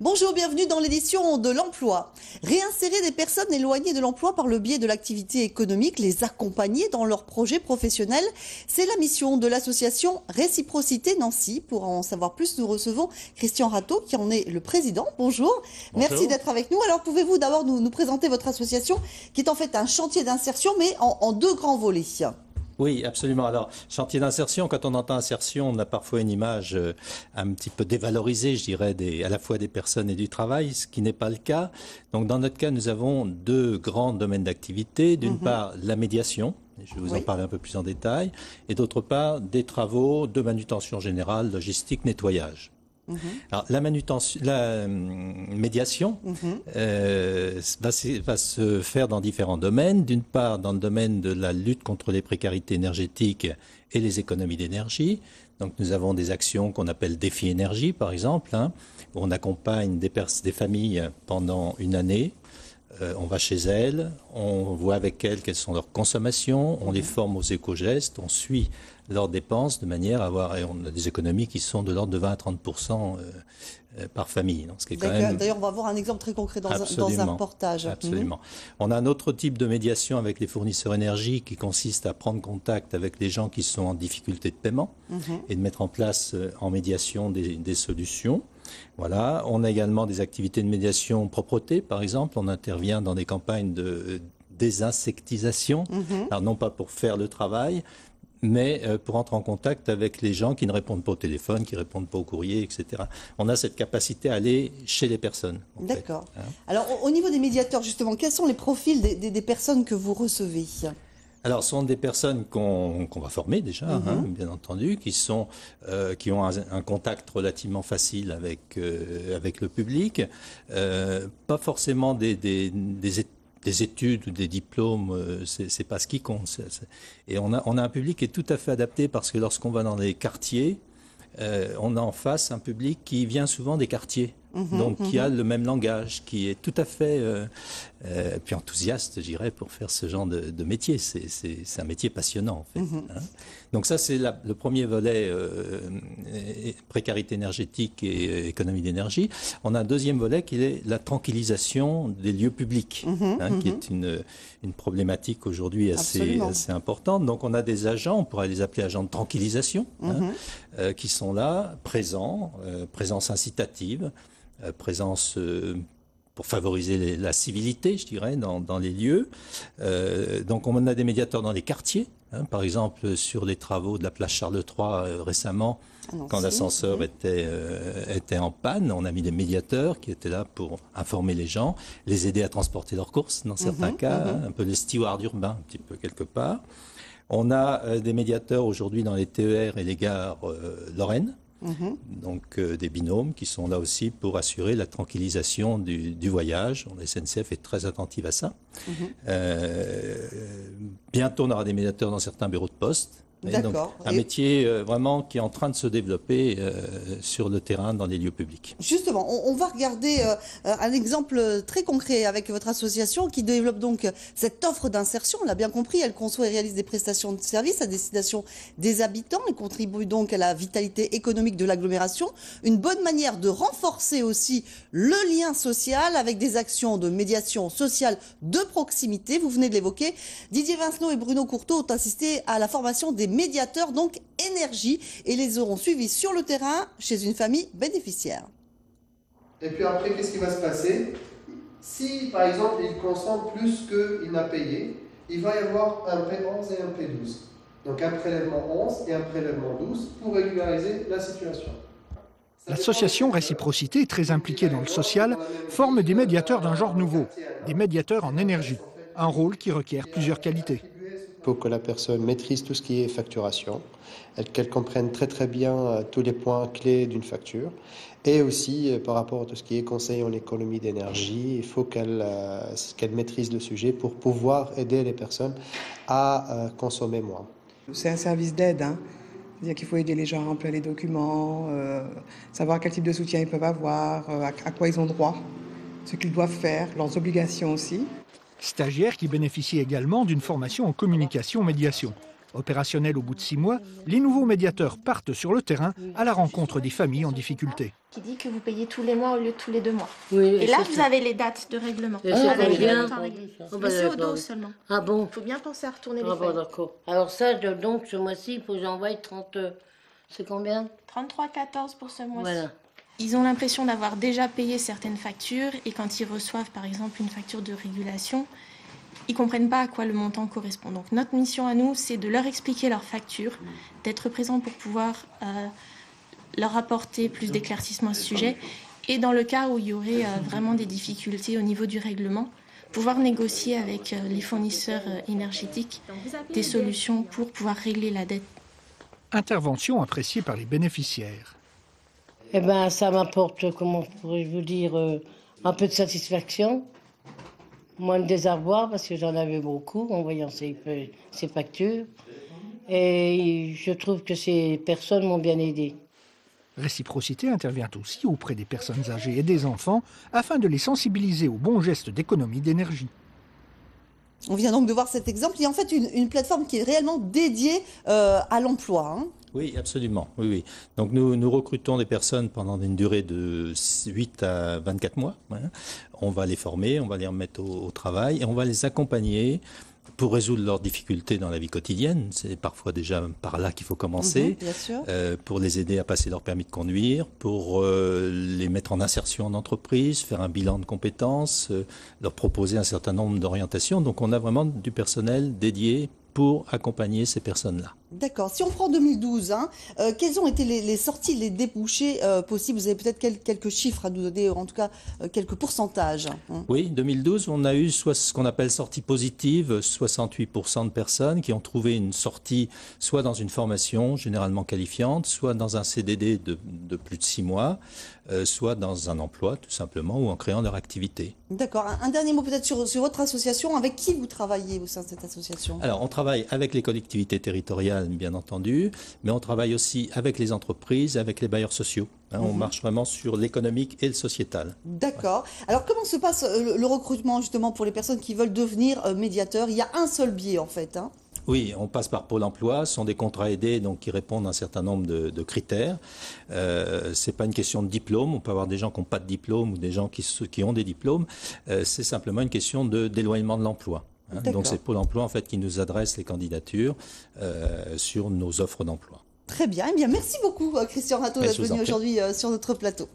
Bonjour, bienvenue dans l'édition de l'emploi. Réinsérer des personnes éloignées de l'emploi par le biais de l'activité économique, les accompagner dans leurs projets professionnels, c'est la mission de l'association Réciprocité Nancy. Pour en savoir plus, nous recevons Christian Rateau qui en est le président. Bonjour, merci d'être avec nous. Alors pouvez-vous d'abord nous présenter votre association qui est en fait un chantier d'insertion mais en deux grands volets? Oui, absolument. Alors, chantier d'insertion, quand on entend insertion, on a parfois une image un petit peu dévalorisée, je dirais, à la fois des personnes et du travail, ce qui n'est pas le cas. Donc, dans notre cas, nous avons deux grands domaines d'activité. D'une part, la médiation. Je vais vous en parler un peu plus en détail. Et d'autre part, des travaux de manutention générale, logistique, nettoyage. Alors, la médiation va se faire dans différents domaines. D'une part, dans le domaine de la lutte contre les précarités énergétiques et les économies d'énergie. Donc, nous avons des actions qu'on appelle défi énergie, par exemple, où on accompagne des familles pendant une année. On va chez elles, on voit avec elles quelles sont leurs consommations, on les forme aux éco-gestes, on suit leurs dépenses de manière à avoir, et on a des économies qui sont de l'ordre de 20 à 30% par famille. Donc, D'ailleurs, on va voir un exemple très concret dans un reportage. Absolument. On a un autre type de médiation avec les fournisseurs énergie qui consiste à prendre contact avec les gens qui sont en difficulté de paiement et de mettre en place en médiation des solutions. Voilà. On a également des activités de médiation propreté, par exemple. On intervient dans des campagnes de désinsectisation. Alors, non pas pour faire le travail, mais pour entrer en contact avec les gens qui ne répondent pas au téléphone, qui ne répondent pas au courrier, etc. On a cette capacité à aller chez les personnes. D'accord. Alors, au niveau des médiateurs, justement, quels sont les profils des personnes que vous recevez ? Alors, ce sont des personnes qu'on va former déjà, bien entendu, qui ont un contact relativement facile avec le public, pas forcément des études ou des diplômes, c'est pas ce qui compte. Et on a un public qui est tout à fait adapté parce que lorsqu'on va dans les quartiers, on a en face un public qui vient souvent des quartiers. Donc, qui a le même langage, qui est tout à fait puis enthousiaste, je dirais, pour faire ce genre de métier. C'est un métier passionnant, en fait. Donc ça, c'est le premier volet, précarité énergétique et économie d'énergie. On a un deuxième volet qui est la tranquillisation des lieux publics, qui est une problématique aujourd'hui assez importante. Donc on a des agents, on pourrait les appeler agents de tranquillisation, qui sont là, présence incitative, présence pour favoriser la civilité, je dirais, dans les lieux. Donc on a des médiateurs dans les quartiers, par exemple sur les travaux de la place Charles III récemment, quand l'ascenseur était en panne, on a mis des médiateurs qui étaient là pour informer les gens, les aider à transporter leurs courses dans certains cas, un peu les stewards urbains, un petit peu quelque part. On a des médiateurs aujourd'hui dans les TER et les gares Lorraine. Donc des binômes qui sont là aussi pour assurer la tranquillisation du voyage. La SNCF est très attentive à ça. Bientôt, on aura des médiateurs dans certains bureaux de poste. Donc, un métier vraiment qui est en train de se développer sur le terrain dans les lieux publics. Justement, on va regarder un exemple très concret avec votre association qui développe donc cette offre d'insertion. On l'a bien compris, elle conçoit et réalise des prestations de services à destination des habitants et contribue donc à la vitalité économique de l'agglomération. Une bonne manière de renforcer aussi le lien social avec des actions de médiation sociale de proximité. Vous venez de l'évoquer. Didier Vincenot et Bruno Courteau ont assisté à la formation des médiateurs, donc énergie, et les auront suivis sur le terrain chez une famille bénéficiaire. Et puis après, qu'est-ce qui va se passer? Si, par exemple, il consomme plus qu'il n'a payé, il va y avoir un P11 et un P12. Donc un prélèvement 11 et un prélèvement 12 pour régulariser la situation. L'association Réciprocité, très impliquée dans le social, forme des médiateurs d'un genre nouveau, des médiateurs en énergie, un rôle qui requiert plusieurs qualités. Il faut que la personne maîtrise tout ce qui est facturation, qu'elle comprenne très bien tous les points clés d'une facture. Et aussi, par rapport à tout ce qui est conseil en économie d'énergie, il faut qu'elle maîtrise le sujet pour pouvoir aider les personnes à consommer moins. C'est un service d'aide, C'est-à-dire qu'il faut aider les gens à remplir les documents, savoir quel type de soutien ils peuvent avoir, à quoi ils ont droit, ce qu'ils doivent faire, leurs obligations aussi. Stagiaires qui bénéficient également d'une formation en communication-médiation. Opérationnels au bout de 6 mois, les nouveaux médiateurs partent sur le terrain à la rencontre des familles en difficulté. Qui dit que vous payez tous les mois au lieu de tous les 2 mois. Oui, et là, vous avez les dates de règlement. Avec le bien. temps réglé. Oh, Mais c'est au dos seulement. Ah bon? Il faut bien penser à retourner les Ah bon, feuilles. d'accord. Alors ça, donc, ce mois-ci, il faut que j'envoie 30... c'est combien? 33,14 pour ce mois-ci. Voilà. Ils ont l'impression d'avoir déjà payé certaines factures et quand ils reçoivent, par exemple, une facture de régulation, ils ne comprennent pas à quoi le montant correspond. Donc notre mission à nous, c'est de leur expliquer leur facture, d'être présent pour pouvoir leur apporter plus d'éclaircissement à ce sujet. Et dans le cas où il y aurait vraiment des difficultés au niveau du règlement, pouvoir négocier avec les fournisseurs énergétiques des solutions pour pouvoir régler la dette. Intervention appréciée par les bénéficiaires. Eh bien, ça m'apporte, comment pourrais-je vous dire, un peu de satisfaction. Moins de désarroi parce que j'en avais beaucoup en voyant ces factures. Et je trouve que ces personnes m'ont bien aidé. Réciprocité intervient aussi auprès des personnes âgées et des enfants afin de les sensibiliser aux bons gestes d'économie d'énergie. On vient donc de voir cet exemple. Il y a en fait une plateforme qui est réellement dédiée à l'emploi. Hein. Oui, absolument. Oui, oui. Donc nous recrutons des personnes pendant une durée de 8 à 24 mois. Hein. On va les former, on va les remettre au travail et on va les accompagner pour résoudre leurs difficultés dans la vie quotidienne. C'est parfois déjà par là qu'il faut commencer. Bien sûr. Pour les aider à passer leur permis de conduire, pour les mettre en insertion en entreprise, faire un bilan de compétences, leur proposer un certain nombre d'orientations. Donc on a vraiment du personnel dédié pour accompagner ces personnes-là. D'accord. Si on prend 2012, hein, quelles ont été les sorties, les débouchés possibles? Vous avez peut-être quelques chiffres à nous donner, en tout cas quelques pourcentages. Hein. Oui, 2012, on a eu ce qu'on appelle sortie positive, 68% de personnes qui ont trouvé une sortie soit dans une formation généralement qualifiante, soit dans un CDD de plus de 6 mois, soit dans un emploi tout simplement ou en créant leur activité. D'accord. Un dernier mot peut-être sur votre association. Avec qui vous travaillez au sein de cette association? Alors, on travaille avec les collectivités territoriales, bien entendu, mais on travaille aussi avec les entreprises, avec les bailleurs sociaux. Hein, on marche vraiment sur l'économique et le sociétal. D'accord. Ouais. Alors, comment se passe le recrutement justement pour les personnes qui veulent devenir médiateurs? Il y a un seul biais en fait. Hein. Oui, on passe par Pôle emploi, ce sont des contrats aidés donc qui répondent à un certain nombre de critères. C'est pas une question de diplôme, on peut avoir des gens qui n'ont pas de diplôme ou des gens qui ont des diplômes. C'est simplement une question d'éloignement de l'emploi. Hein. Donc c'est Pôle emploi en fait qui nous adresse les candidatures sur nos offres d'emploi. Très bien. Eh bien, merci beaucoup Christian Rateau d'être venu aujourd'hui sur notre plateau.